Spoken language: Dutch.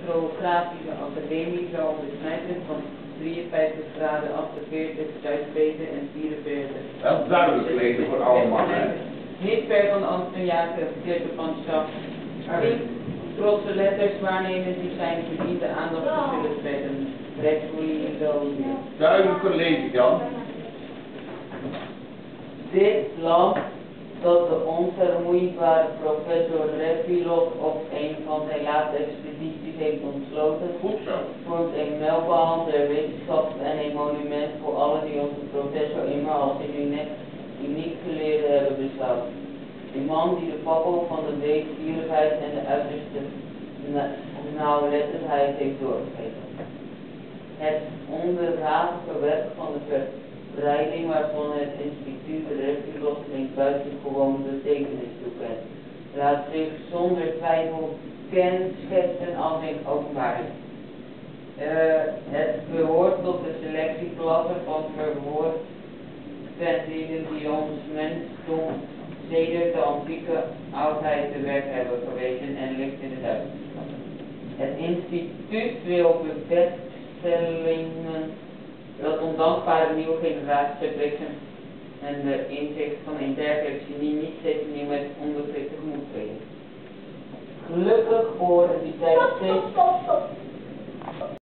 Petrografische Academie zou een besmetting van 53 graden 48 Zuid-Peter en 44. Dat is duidelijk lezen voor allemaal, hè? Niet ver van Amsterdam verkeerde van Schaf. 10 trotse letters waarnemen die zijn verdiend de aandacht te zullen trekken. Rechtspolitie. Duidelijker lezen dan. Dit land dat de onvermoeibare professor Revilov op een van zijn laatste expedities heeft ontsloten, Goed zo. vormt een mijlpaal der wetenschap en een monument voor allen die onze professor immer als een uniek geleerde hebben beschouwd. Een man die de fakkel van de weetgierigheid en de uiterste nauwlettendheid heeft doorgegeven. Het onderhavige werk van de verbreiding waarvan het instituut Revilov geen buitengewone betekenis toekent, laat zich zonder twijfel kenschetsen als een openbaring. Het behoort tot de selectieklasse van verwoordventingen die ons mensdom sedert de antieke oudheid te werk hebben gewezen en ligt in de duisternis. Het instituut wil bevestigingen dat ondankbare nieuwe generaties bliksem en de inzicht van een dergelijk genie niet steeds opnieuw met onbevreesd tegemoet treden. Gelukkig horen die tijd steeds